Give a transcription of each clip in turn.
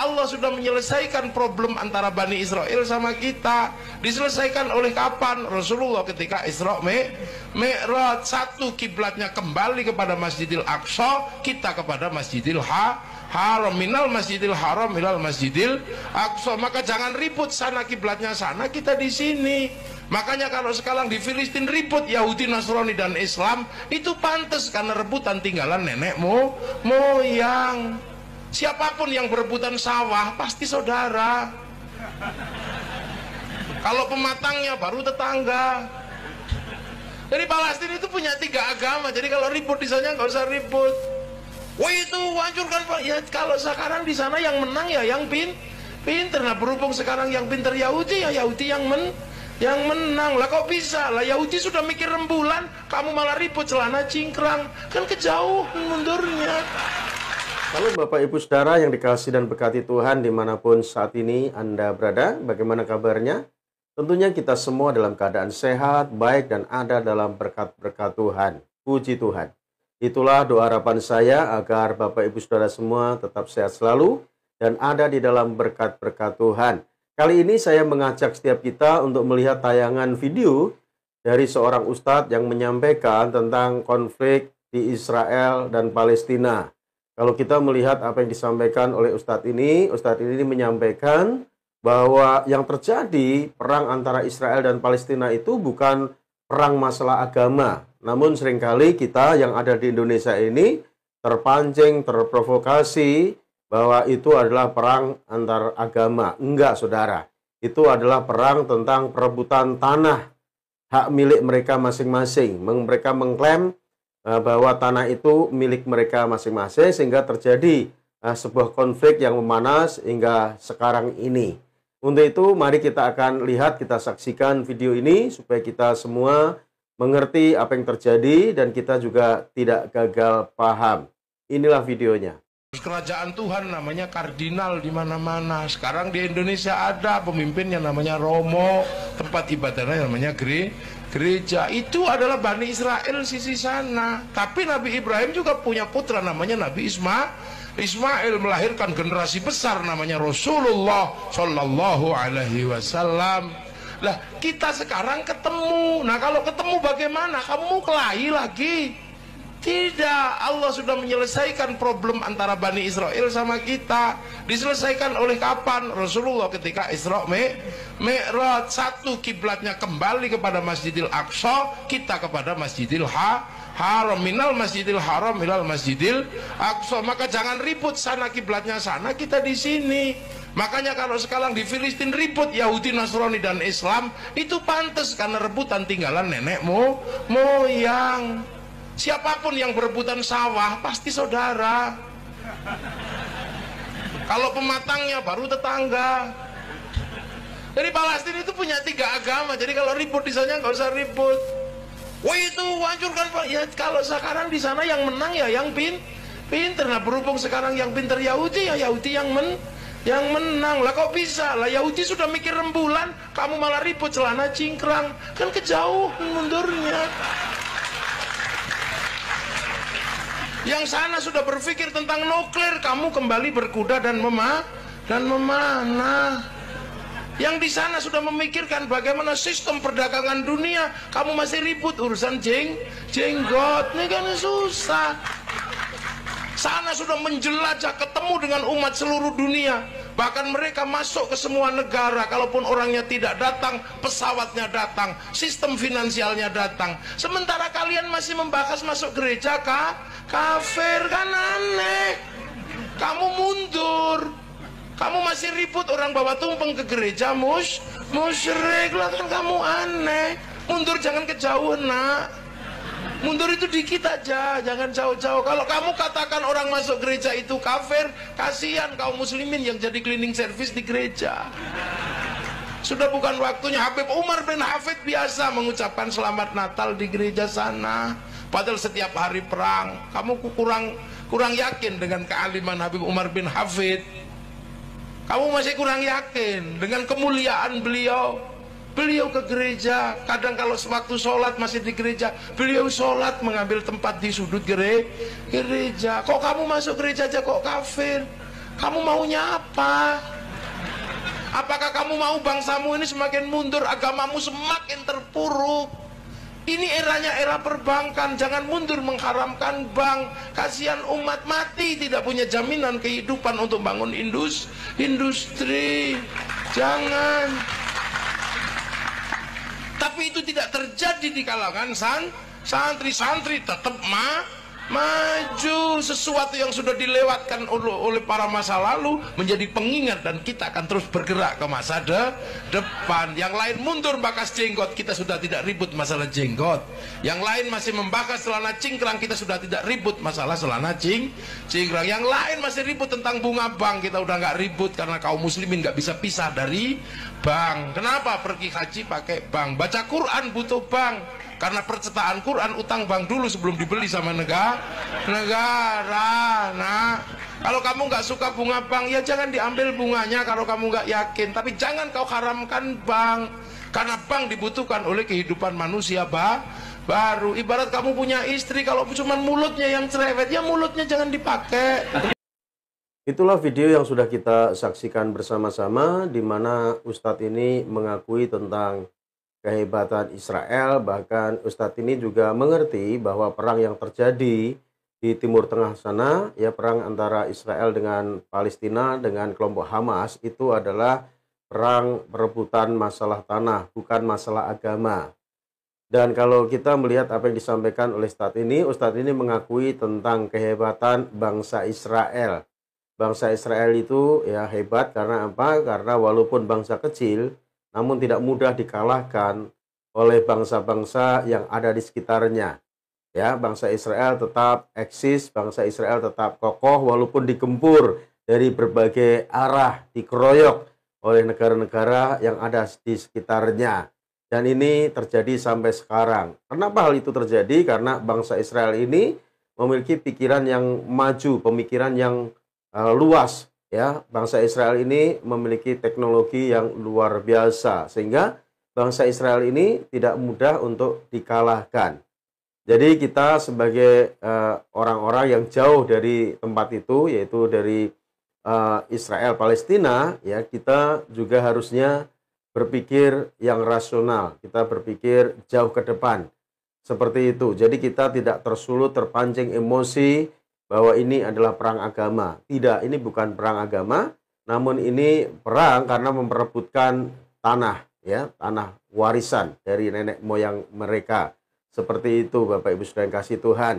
Allah sudah menyelesaikan problem antara Bani Israel sama kita. Diselesaikan oleh kapan? Rasulullah ketika Isra Mi'raj. Satu, kiblatnya kembali kepada Masjidil Aqsa, kita kepada Masjidil Haram. Minal Masjidil Haram ilal Masjidil Aqsa. Maka jangan ribut, sana kiblatnya sana, kita di sini. Makanya kalau sekarang di Filistin ribut Yahudi, Nasrani dan Islam, itu pantas karena rebutan tinggalan nenek moyang. Siapapun yang berebutan sawah pasti saudara. Kalau pematangnya baru tetangga. Jadi Palestina itu punya 3 agama. Jadi kalau ribut di sana nggak usah ribut. Wah itu hancurkan Pak. Ya kalau sekarang di sana yang menang ya yang pinter. Nah berhubung sekarang yang pinter Yahudi, ya Yahudi yang menang. Lah kok bisa? Lah Yahudi sudah mikir rembulan, kamu malah ribut celana cingkrang. Kan kejauhan mundurnya. Halo Bapak Ibu Saudara yang dikasihi dan berkati Tuhan dimanapun saat ini Anda berada, bagaimana kabarnya? Tentunya kita semua dalam keadaan sehat, baik dan ada dalam berkat-berkat Tuhan. Puji Tuhan. Itulah doa harapan saya agar Bapak Ibu Saudara semua tetap sehat selalu dan ada di dalam berkat-berkat Tuhan. Kali ini saya mengajak setiap kita untuk melihat tayangan video dari seorang ustadz yang menyampaikan tentang konflik di Israel dan Palestina. Kalau kita melihat apa yang disampaikan oleh Ustadz ini menyampaikan bahwa yang terjadi perang antara Israel dan Palestina itu bukan perang masalah agama. Namun seringkali kita yang ada di Indonesia ini terpancing, terprovokasi bahwa itu adalah perang antar agama. Enggak, saudara. Itu adalah perang tentang perebutan tanah, hak milik mereka masing-masing. Mereka mengklaim bahwa tanah itu milik mereka masing-masing sehingga terjadi sebuah konflik yang memanas hingga sekarang ini. Untuk itu mari kita akan lihat, kita saksikan video ini supaya kita semua mengerti apa yang terjadi dan kita juga tidak gagal paham. Inilah videonya. Kerajaan Tuhan namanya kardinal di mana-mana. Sekarang di Indonesia ada pemimpinnya namanya Romo, tempat ibadahnya namanya gereja. Itu adalah Bani Israel sisi sana. Tapi Nabi Ibrahim juga punya putra namanya Nabi Ismail, melahirkan generasi besar namanya Rasulullah Shallallahu Alaihi Wasallam. Lah kita sekarang ketemu. Nah kalau ketemu bagaimana? Kamu kelahi lagi? Tidak, Allah sudah menyelesaikan problem antara Bani Israel sama kita. Diselesaikan oleh kapan? Rasulullah ketika Isra Mi'raj. Satu, kiblatnya kembali kepada Masjidil Aqsa, kita kepada Masjidil Haram. Minal Masjidil Haram ilal Masjidil Aqsa. Maka jangan ribut, sana kiblatnya sana, kita di sini. Makanya kalau sekarang di Filistin ribut Yahudi, Nasrani dan Islam, itu pantas karena rebutan tinggalan nenek moyang. Siapapun yang berebutan sawah pasti saudara. Kalau pematangnya baru tetangga. Jadi Palestina itu punya 3 agama. Jadi kalau ribut di sana nggak usah ribut. Wah itu hancurkan Pak. Ya kalau sekarang di sana yang menang ya yang pinter. Nah berhubung sekarang yang pinter Yahudi, ya Yahudi yang menang. Lah kok bisa? Lah Yahudi sudah mikir rembulan, kamu malah ribut celana cingkrang. Kan kejauhan mundurnya. Yang sana sudah berpikir tentang nuklir, kamu kembali berkuda dan memanah. Yang di sana sudah memikirkan bagaimana sistem perdagangan dunia, kamu masih ribut urusan jenggot. Ini kan susah. Sana sudah menjelajah, ketemu dengan umat seluruh dunia. Bahkan mereka masuk ke semua negara. Kalaupun orangnya tidak datang, pesawatnya datang, sistem finansialnya datang. Sementara kalian masih membahas masuk gereja kafir, kan aneh. Kamu mundur. Kamu masih ribut orang bawa tumpeng ke gereja musyrik. Lah kan kamu aneh. Mundur, jangan kejauhan nak. Mundur itu dikit aja, jangan jauh-jauh. Kalau kamu katakan orang masuk gereja itu kafir, kasihan kaum muslimin yang jadi cleaning service di gereja. Sudah bukan waktunya. Habib Umar bin Hafid biasa mengucapkan selamat Natal di gereja sana. Padahal setiap hari perang. Kamu kurang yakin dengan kealiman Habib Umar bin Hafid. Kamu masih kurang yakin dengan kemuliaan beliau. Beliau ke gereja, kadang kalau sewaktu sholat masih di gereja, beliau sholat mengambil tempat di sudut gereja. Kok kamu masuk gereja aja kok kafir? Kamu maunya apa? Apakah kamu mau bangsamu ini semakin mundur, agamamu semakin terpuruk? Ini eranya era perbankan, jangan mundur mengharamkan bank. Kasihan umat mati tidak punya jaminan kehidupan untuk bangun industri. Jangan. Tapi itu tidak terjadi di kalangan santri tetap maju. Sesuatu yang sudah dilewatkan oleh para masa lalu menjadi pengingat, dan kita akan terus bergerak ke masa depan. Yang lain mundur bakas jenggot, kita sudah tidak ribut masalah jenggot. Yang lain masih membahas celana cingkrang, kita sudah tidak ribut masalah celana cingkrang. Yang lain masih ribut tentang bunga bank, kita udah nggak ribut karena kaum muslimin nggak bisa pisah dari bank. Kenapa? Pergi haji pakai bank, baca Quran butuh bank. Karena percetaan Quran utang bank dulu sebelum dibeli sama negara. Nah, kalau kamu nggak suka bunga bank, ya jangan diambil bunganya kalau kamu nggak yakin. Tapi jangan kau haramkan bank, karena bank dibutuhkan oleh kehidupan manusia baru. Ibarat kamu punya istri, kalau cuma mulutnya yang cerewet, ya mulutnya jangan dipakai. Itulah video yang sudah kita saksikan bersama-sama, di mana Ustadz ini mengakui tentang kehebatan Israel. Bahkan Ustadz ini juga mengerti bahwa perang yang terjadi di Timur Tengah sana, ya perang antara Israel dengan Palestina dengan kelompok Hamas, itu adalah perang perebutan masalah tanah, bukan masalah agama. Dan kalau kita melihat apa yang disampaikan oleh Ustadz ini mengakui tentang kehebatan bangsa Israel. Bangsa Israel itu ya hebat karena apa? Karena walaupun bangsa kecil, namun tidak mudah dikalahkan oleh bangsa-bangsa yang ada di sekitarnya. Ya, bangsa Israel tetap eksis, bangsa Israel tetap kokoh walaupun digempur dari berbagai arah, dikeroyok oleh negara-negara yang ada di sekitarnya. Dan ini terjadi sampai sekarang. Kenapa hal itu terjadi? Karena bangsa Israel ini memiliki pikiran yang maju, pemikiran yang luas. Ya, bangsa Israel ini memiliki teknologi yang luar biasa, sehingga bangsa Israel ini tidak mudah untuk dikalahkan. Jadi kita sebagai orang-orang yang jauh dari tempat itu, yaitu dari Israel Palestina, ya kita juga harusnya berpikir yang rasional, kita berpikir jauh ke depan. Seperti itu. Jadi kita tidak tersulut, terpancing emosi bahwa ini adalah perang agama. Tidak, ini bukan perang agama, namun ini perang karena memperebutkan tanah, ya, tanah warisan dari nenek moyang mereka. Seperti itu, Bapak Ibu Saudara yang kasih Tuhan.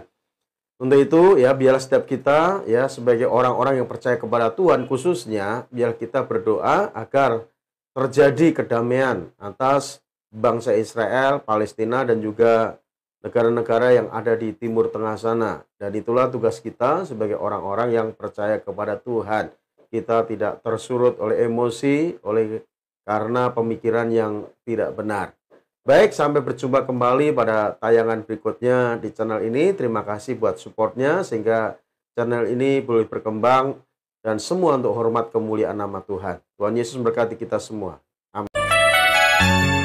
Untuk itu, ya, biarlah setiap kita, ya, sebagai orang-orang yang percaya kepada Tuhan khususnya, biar kita berdoa agar terjadi kedamaian atas bangsa Israel, Palestina, dan juga negara-negara yang ada di Timur Tengah sana. Dan itulah tugas kita sebagai orang-orang yang percaya kepada Tuhan. Kita tidak tersurut oleh emosi, karena pemikiran yang tidak benar. Baik, sampai berjumpa kembali pada tayangan berikutnya di channel ini. Terima kasih buat supportnya, sehingga channel ini boleh berkembang, dan semua untuk hormat kemuliaan nama Tuhan. Tuhan Yesus memberkati kita semua. Amin.